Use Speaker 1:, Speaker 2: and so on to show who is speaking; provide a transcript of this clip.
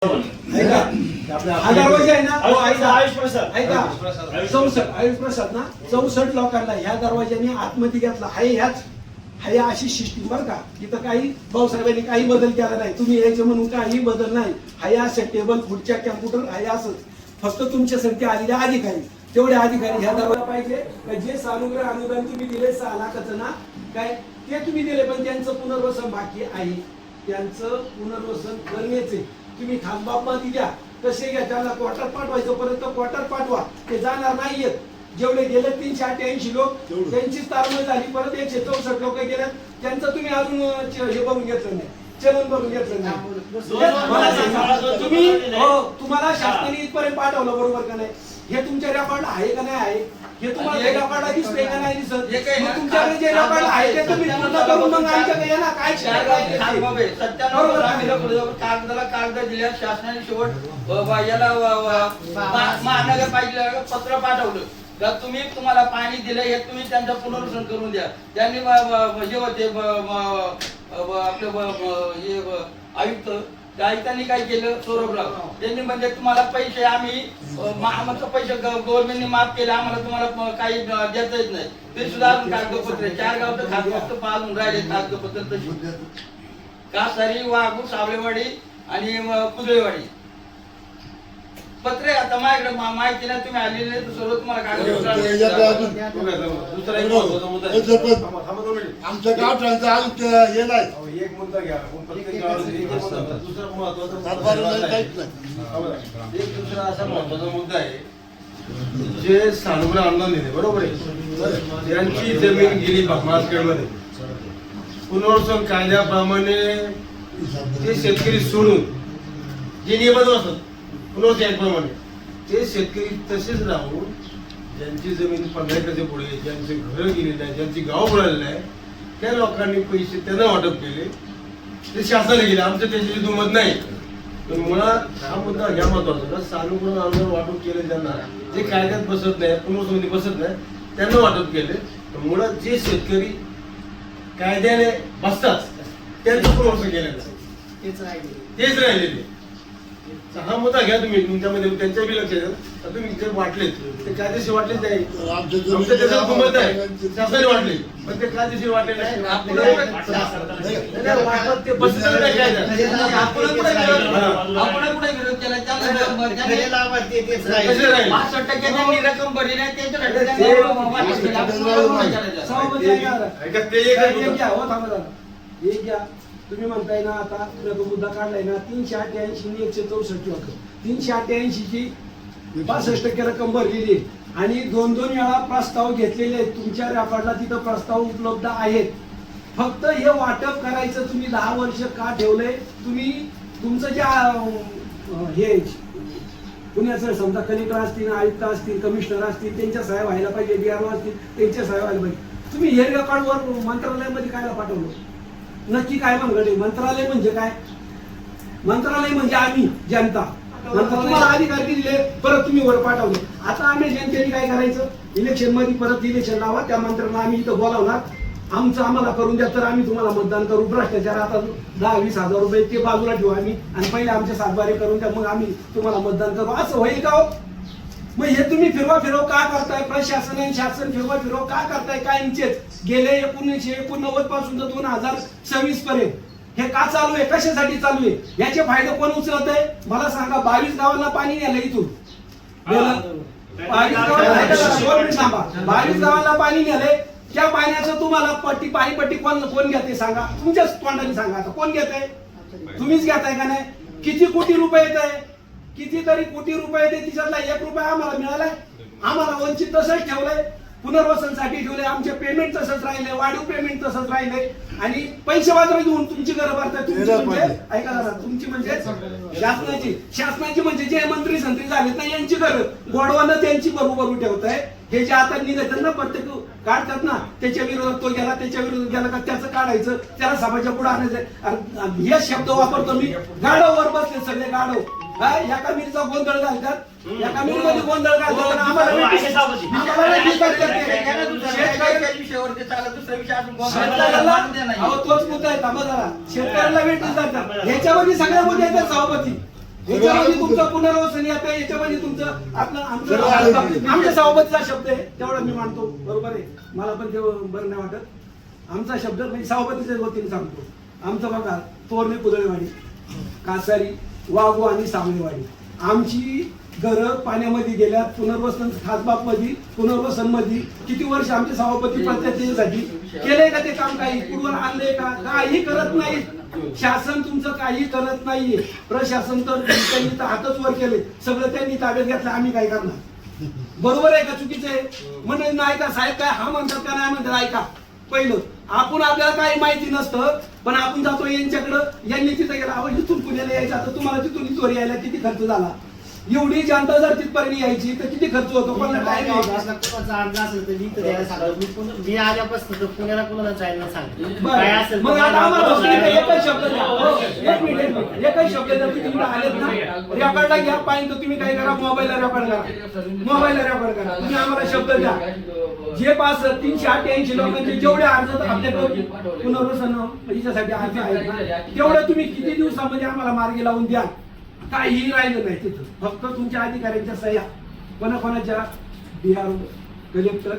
Speaker 1: दरवाजा आहे ना आयुष प्रसाद ना 64 लोकांना ह्या दरवाजाने आतमध्ये घेतला हाय अशी सिस्टीम बरं का. इथं काही भाऊसाहेबांनी काही बदल केला नाही. तुम्ही यायचं म्हणून काही बदल नाही. हाय असं टेबल खुर्च्या कॅम्प्युटर हाय असंच. फक्त तुमच्यासाठी आलेले अधिकारी तेवढे अधिकारी ह्या दरवाजा पाहिजे. जे सानुग्रह अनुदान तुम्ही दिले 6 लाखाचं ना काय ते तुम्ही दिले, पण त्यांचं पुनर्वसन बाकी आहे. त्यांचं पुनर्वसन करण्याचे तुम्ही खासबाब मध्ये द्या. कसे घ्या त्याला क्वार्टर पाठवायचं पर्यंत क्वार्टर पाठवा. ते जाणार नाहीयेत. जेवढे गेले 388 लोक त्यांची तारमळ झाली. परत 164 लोक गेले. त्यांचं तुम्ही अजून हे बघून घेतलं नाही, चलन बघून घेतलं नाही. तुम्ही तुम्हाला शासनाने इथपर्यंत पाठवलं बरोबर का नाही? हे तुमच्या रेकॉर्ड आहे का नाही आहे? हे तुम्हाला रेकॉर्ड दिसते का नाही दिसत? तुमच्याकडे जे रेकॉर्ड आहे ते तुम्ही पूर्ण करून मग आमच्याकडे ना काय
Speaker 2: कागद दिल्या शासनाने. शेवट याला महानगरपालिकेला पत्र पाठवलं का तुम्हाला पाणी दिलं हे तुम्ही त्यांचं पुनर्वसन करून द्या. त्यांनी हे होते आपले आयुक्त आयुक्तांनी काय केलं सौरभराव त्यांनी म्हणजे तुम्हाला पैसे आम्ही आमचं पैसे गव्हर्नमेंटने माफ केले, आम्हाला तुम्हाला काही देता येत नाही. ते सुद्धा अजून कागदपत्र 4 गावचं फक्त पाहून राहिले कागदपत्र तशी. कासारी वाघू सावलेवाडी आणि कुदळेवाडी पत्रे. आता माझ्याकडे माहिती नाही, तुम्ही आलेले नाही तर सर्व तुम्हाला
Speaker 3: आमच्या गावठाणचं अजून हे नाही.
Speaker 4: एक मुद्दा घ्या. दुसरा महत्वाचा दुसरा असा महत्वाचा मुद्दा आहे, जे सानुग्रह अनुदान दिले बरोबर आहे, यांची जमीन गेली महाराष्ट्रामध्ये पुनर्वसन कायद्याप्रमाणे ते शेतकरी सोडून जे नियम असतात पुनर्वसन ते शेतकरी तसेच राहून ज्यांची जमीन 15 एकरच्या पुढे, ज्यांचे घर गेलेले आहे, ज्यांची गाव बुडालेलं आहे, त्या लोकांनी पैसे त्यांना वाटप केले. ते शासनाने गेले. आमचं त्याची दुमत नाही. पण मुळात हा मुद्दा घ्या महत्वाचा. सानुग्रह अनुदान वाटप केले ज्यांना, जे कायद्यात बसत नाही, पुनर्वसनामध्ये बसत नाही, त्यांना वाटप केले. मुळात जे शेतकरी कायद्याने बसतात त्यांचं पुनर्वसन केलेलं तेच राहिलेले. हा मुद्दा घ्या तुम्ही तुमच्यामध्ये त्यांच्या बी लक्षात द्या. तुम्ही जे वाटलेत ते कायदेशीर वाटलेच नाही. आमचं त्याचं दुमत आहे, शासनाने वाटले पण ते कायदेशीर वाटले नाही. वाटत ते बसत नाही कायदा.
Speaker 2: आपण कुठे विरोध केला? 65% त्यांनी रक्कम भरली नाही त्यांच्यासाठी
Speaker 1: तुम्ही म्हणताय ना आता मुद्दा काढलाय ना 388 आणि 164 लोक 388 ची 65% रक्कम भरलेली आणि 2-2 वेळा प्रस्ताव घेतलेले आहेत. तुमच्या रेकॉर्डला तिथं प्रस्ताव उपलब्ध आहेत. फक्त हे वाटप करायचं तुम्ही 10 वर्ष का ठेवलंय? तुम्ही तुमचं जे हे पुण्याचं समजा कलेक्टर असतील, आयुक्त असतील, कमिशनर असतील, त्यांच्या सह्या व्हायला पाहिजे, DRO असतील त्यांच्या सह्या व्हायला पाहिजे. तुम्ही हे रेकॉर्डवर मंत्रालयामध्ये काय पाठवलं? नक्की काय म्हणगडे? मंत्रालय म्हणजे काय? मंत्रालय म्हणजे आम्ही जनता. तुम्हाला अधिकार दिले परत तुम्ही वर पाठवले. आता आम्ही जनतेने काय करायचं? इलेक्शन मध्ये परत इलेक्शन लावा. त्या मंत्र्यांना आम्ही इथं बोलावणार. आमचं आम्हाला करून द्या तर आम्ही तुम्हाला मतदान करू. भ्रष्टाचार आता 10-20 हजार रुपये ते बाजूला ठेवू आम्ही आणि पहिले आमचे सातबारे करून द्या, मग आम्ही तुम्हाला मतदान करू. असं होईल का हो? मग हे तुम्ही फिरवा का करताय? प्रशासन आणि शासन फिरवा का करताय? कायमचेच गेले 1989 पासून तर 2026 पर्यंत हे का चालू आहे? कशासाठी चालू आहे? याचे फायदे कोण उचलत आहे मला सांगा. 22 गावांना पाणी नेलं इथून. 22 गावांना पाणी नेलंय. त्या पाण्याचं तुम्हाला पाणीपट्टी कोण घेते सांगा? तुमच्याच तोंडाने सांगा. आता कोण घेत आहे? तुम्हीच घेताय का नाही? किती कोटी रुपये येत आहे? कितीतरी कोटी रुपये येते. तिच्यातला 1 रुपया आम्हाला मिळालाय. आम्हाला वंचित तसंच ठेवलंय. पुनर्वसनसाठी ठेवले. आमचे पेमेंट तसंच राहिले, वाढीव पेमेंट तसंच राहिले आणि पैसे बाजारात घेऊन तुमची घरं भरताय. तुमची म्हणजे ऐका ना, तुमची म्हणजे शासनाची म्हणजे जे मंत्री संत्री झालेत ना यांची घरं गोडवानं त्यांची बरोबर ठेवताय. हे जे आता निघत ना प्रत्येक काढतात ना त्याच्या विरोधात तो गेला, त्याच्या विरोधात गेला का त्याचं काढायचं, त्याला सभाच्या पुढे आणायचं. हे शब्द वापरतो मी. गाडववर बसले सगळे गाडव. एका मिरीचा गोंधळ घालतात, एका मिरीमध्ये गोंधळ घालतात. तोच मुद्दा आहे. थांबा जरा. शेतकऱ्याला वेटीस जातात. ह्याच्यामध्ये सगळ्या मुद्दे येतात सभापती. याच्यामध्ये तुमचं पुनर्वसन येतं, याच्यामध्ये तुमचं आपलं
Speaker 3: सर्व आलं.
Speaker 1: आमच्या सभापतीचा शब्द आहे तेवढा मी मानतो, बरोबर आहे, मला पण ते बरं नाही वाटत. आमचा शब्द म्हणजे सभापतीच्या वतीने सांगतो. आमचं बघा तोरणे कुदळेवाडी, कासारी, वाघू आणि सामनेवाडी आमची घरं पाण्यामध्ये गेल्यात. पुनर्वसन खासबाग मध्ये पुनर्वसन मध्ये किती वर्ष आमचे सभापती प्रत्यक्षतेसाठी केले का ते काम? काही पूर्व आणले का? काही करत नाही. शासन तुमचं काही करत नाहीये. प्रशासन तर त्यांनी तर हातच वर केले, सगळं त्यांनी ताब्यात घेतलं. आम्ही काय करणार? बरोबर आहे का चुकीचं आहे? म्हणजे नाही का साहेब काय हा म्हणतात का नाही म्हणतात? ऐका पहिलं आपण आपल्याला काही माहिती नसतं, पण आपण जातो यांच्याकडं, यांनी तिथं गेला अहो इथून पुण्याला यायचं, आता तुम्हाला तिथून इथवर यायला किती खर्च झाला? एवढी जनता जर तिथपर्यंत यायची तर किती खर्च होतो? कोणाला टाइम आहे का?
Speaker 5: कोणाचा अर्धा असेल तर मी तर द्यायला सांगतो. मी आल्यापासून तर पुण्याला कोणाला जायला सांगतो.
Speaker 1: बरं.
Speaker 5: काय असेल
Speaker 1: मग
Speaker 5: तर
Speaker 1: आता आम्हाला
Speaker 5: मला
Speaker 1: फक्त एकच शब्द द्या. हो, एक मिनिट. एकच शब्द द्या. तुम्ही इकडे आलेत ना, रेकॉर्डला घ्या. पाहिजे तर तुम्ही काय करा, मोबाईलला रेकॉर्ड करा. मोबाईलला रेकॉर्ड करा. तुम्ही आम्हाला शब्द द्या. जे 388 लोकांचे जेवढे अर्ज आपल्याकडे पुनर्वसन याच्यासाठी अर्ज आहेत ना, तेवढे तुम्ही किती दिवसामध्ये आम्हाला मार्गी लावून द्या. काहीही राहिलं नाही तिथं. फक्त तुमच्या अधिकाऱ्यांच्या सह्या, कोणाकोणाच्या, बिहार कलेक्टर